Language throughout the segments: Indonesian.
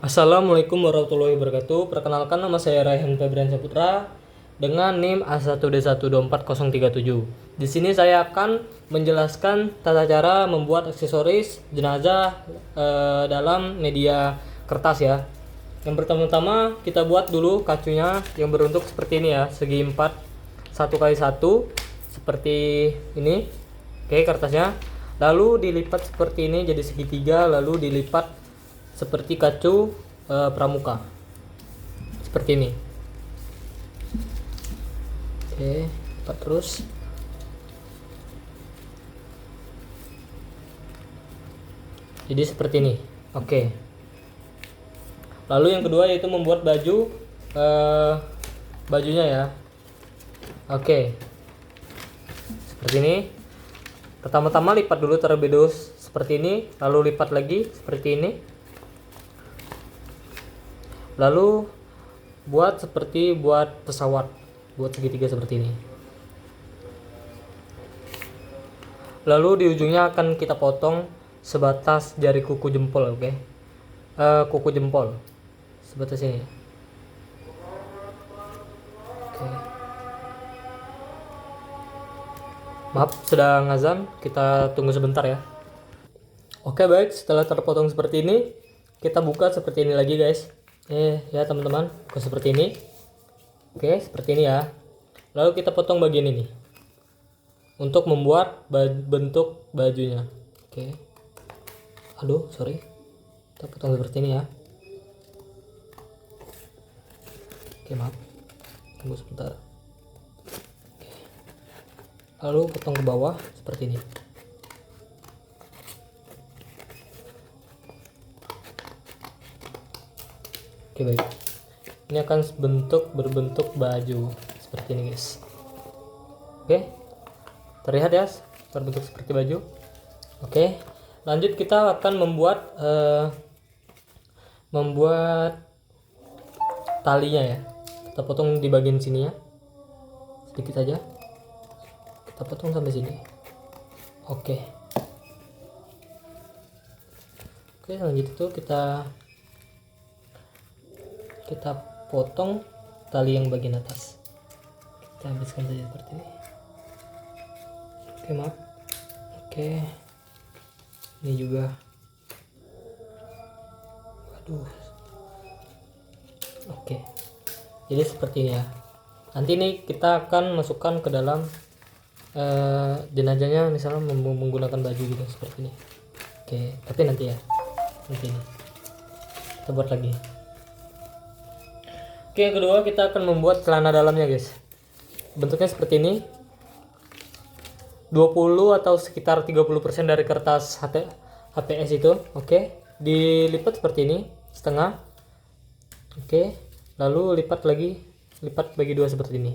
Assalamualaikum warahmatullahi wabarakatuh. Perkenalkan, nama saya Raihan Febrian Saputra dengan NIM A1D1240037. Di sini saya akan menjelaskan tata cara membuat aksesoris jenazah dalam media kertas ya. Yang pertama-tama kita buat dulu kacunya yang berbentuk seperti ini ya, segi 4 1x1 seperti ini. Oke, kertasnya. Lalu dilipat seperti ini jadi segitiga, lalu dilipat seperti kacu pramuka seperti ini. Oke, lipat terus. Jadi seperti ini. Oke, lalu yang kedua yaitu membuat bajunya ya. Oke, seperti ini. Pertama-tama lipat dulu terlebih dahulu seperti ini, lalu lipat lagi seperti ini. Lalu buat seperti pesawat, buat segitiga seperti ini. Lalu di ujungnya akan kita potong sebatas jari kuku jempol, oke? Kuku jempol sebatas ini. Oke. Maaf, sedang azan, kita tunggu sebentar ya. Oke, baik, setelah terpotong seperti ini, kita buka seperti ini lagi guys. Ya teman-teman, buka seperti ini. Oke, seperti ini ya. Lalu kita potong bagian ini untuk membuat bentuk bajunya. Oke, aduh sorry, kita potong seperti ini ya. Oke, maaf, tunggu sebentar. Oke. Lalu potong ke bawah seperti ini. Oke, baik, ini akan berbentuk baju seperti ini guys. Oke, terlihat ya berbentuk seperti baju. Oke, lanjut kita akan membuat talinya ya. Kita potong di bagian sini ya, sedikit saja. Kita potong sampai sini. Oke, lanjut itu kita potong tali yang bagian atas. Kita habiskan saja seperti ini. Oke, maaf. Oke, ini juga. Aduh. Oke, jadi seperti ini ya. Nanti ini kita akan masukkan ke dalam jenazahnya, misalnya menggunakan baju gitu seperti ini. Oke, tapi nanti ya, nanti ini kita buat lagi. Oke, yang kedua kita akan membuat celana dalamnya guys. Bentuknya seperti ini, 20 atau sekitar 30% dari kertas HPS itu. Oke, dilipat seperti ini setengah. Oke, lalu lipat bagi dua seperti ini.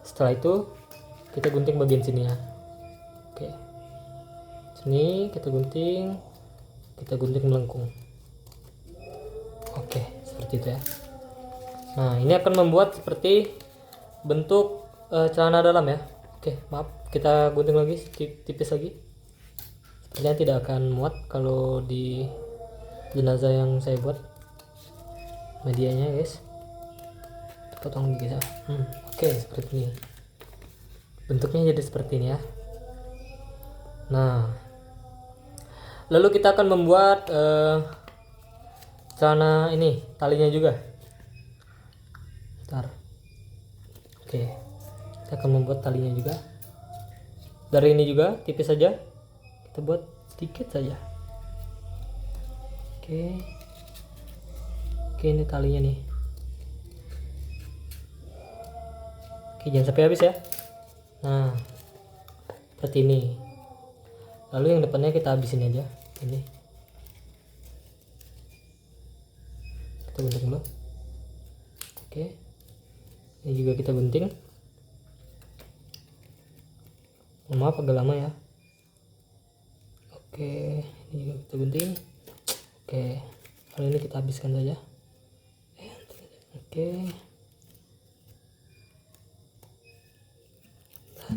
Setelah itu kita gunting bagian sini ya. Oke, sini kita gunting melengkung. Oke, seperti itu ya. Nah, ini akan membuat seperti bentuk celana dalam ya. Oke, maaf, kita gunting lagi tipis lagi. Sepertinya tidak akan muat kalau di jenazah yang saya buat medianya guys. Kita potong lagi guys. Oke, seperti ini. Bentuknya jadi seperti ini ya. Nah, lalu kita akan membuat celana ini, talinya juga. Bentar. Oke, kita akan membuat talinya juga. Dari ini juga tipis saja, kita buat sedikit saja. Oke, ini talinya nih. Oke, jangan sampai habis ya. Nah, seperti ini. Lalu yang depannya kita habisin aja ini. Kita gunting dulu. Oke, ini juga kita gunting. Maaf, agak lama ya. Oke, ini juga kita gunting. Oke, kali ini kita habiskan saja. Oke,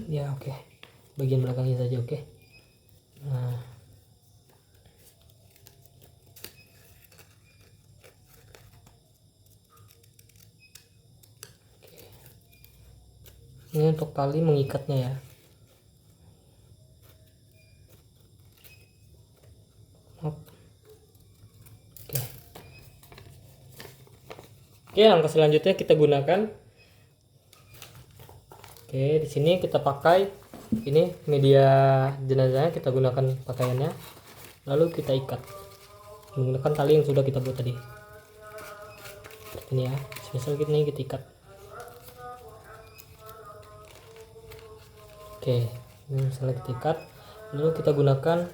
ya oke, bagian belakangnya saja. Oke, nah Ini untuk tali mengikatnya ya. Oke. Oke, langkah selanjutnya kita gunakan. Oke, di sini kita pakai ini media jenazahnya, kita gunakan pakaiannya, lalu kita ikat menggunakan tali yang sudah kita buat tadi. Seperti ini ya. Misal kita ikat. Oke, ini misalnya kita ikat, lalu kita gunakan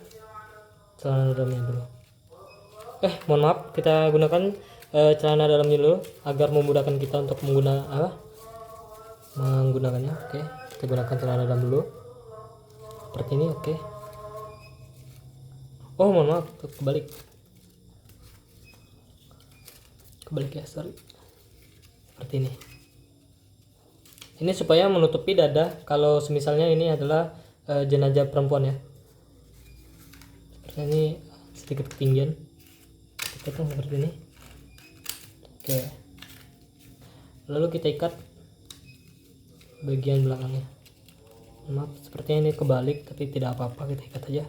celana dalamnya dulu. Mohon maaf, kita gunakan celana dalamnya dulu agar memudahkan kita untuk menggunakannya. Oke, kita gunakan celana dalam dulu seperti ini. Oke. Oh, mohon maaf, kebalik ya, sorry. Seperti ini. Ini supaya menutupi dada kalau semisalnya ini adalah jenazah perempuan ya. Seperti ini, sedikit ketinggian. Kita potong seperti ini. Oke. Lalu kita ikat bagian belakangnya. Maaf, sepertinya ini kebalik, tapi tidak apa-apa, kita ikat aja.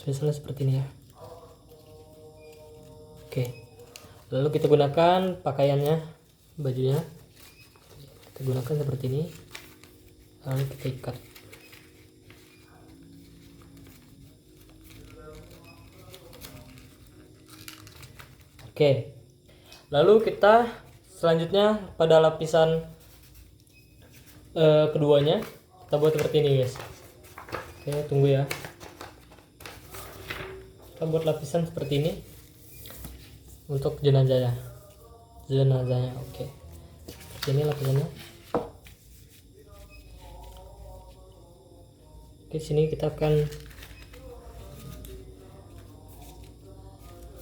Misalnya seperti ini ya. Oke. Lalu kita gunakan pakaiannya, bajunya. Kita gunakan seperti ini. Lalu kita ikat. Oke. Lalu kita selanjutnya pada lapisan keduanya kita buat seperti ini guys. Oke, tunggu ya. Kita buat lapisan seperti ini untuk jenazahnya. Oke, seperti ini lapisannya. Oke, sini kita akan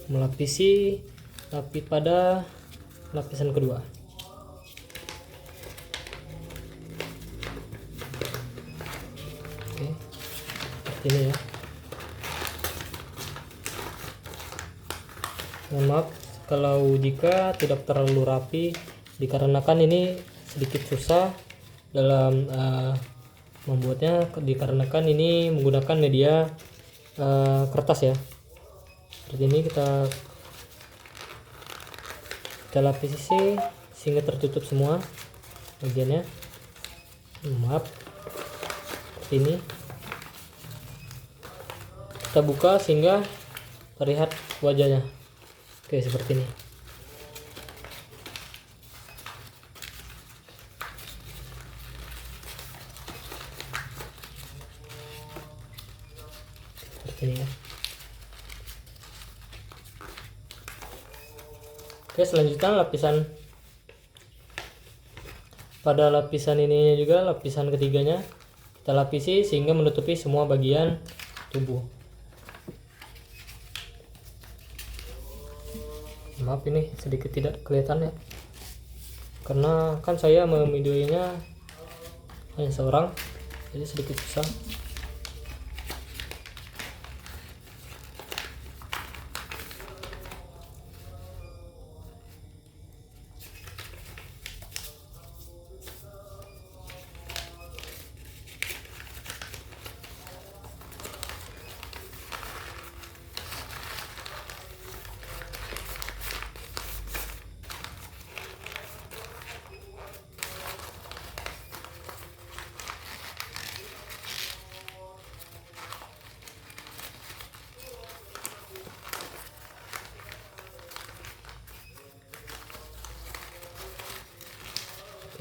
melapisi pada lapisan kedua. Oke, seperti ini ya. Mohon maaf kalau jika tidak terlalu rapi, dikarenakan ini sedikit susah dalam membuatnya, dikarenakan ini menggunakan media kertas ya. Seperti ini kita lapisi sehingga tertutup semua bagiannya. Maaf, seperti ini kita buka sehingga terlihat wajahnya. Oke, seperti ini. Seperti ini ya. Oke, selanjutnya pada lapisan ini juga, lapisan ketiganya kita lapisi sehingga menutupi semua bagian tubuh. Maaf ini sedikit tidak kelihatan ya, karena kan saya memvideonya hanya seorang, jadi sedikit susah.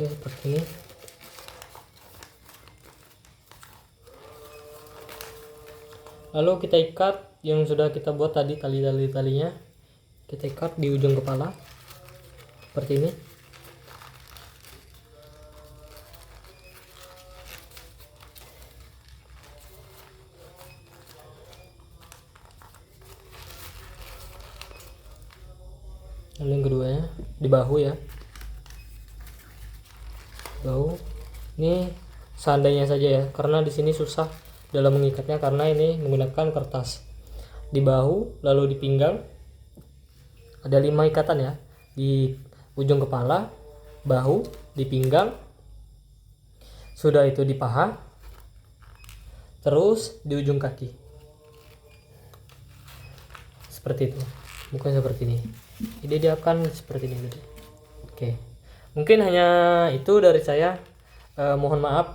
Oke, seperti ini. Lalu kita ikat yang sudah kita buat tadi, talinya kita ikat di ujung kepala seperti ini. Lalu yang keduanya di bahu ya. Bahu ini seandainya saja ya, karena di sini susah dalam mengikatnya karena ini menggunakan kertas. Di bahu, lalu di pinggang ada 5 ikatan ya, di ujung kepala, bahu, di pinggang, sudah itu di paha, terus di ujung kaki. Seperti itu, bukan seperti ini. Jadi dia akan seperti ini. Oke, mungkin hanya itu dari saya. Mohon maaf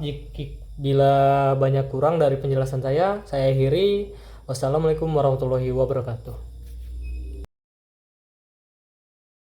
bila banyak kurang dari penjelasan saya akhiri. Wassalamualaikum warahmatullahi wabarakatuh.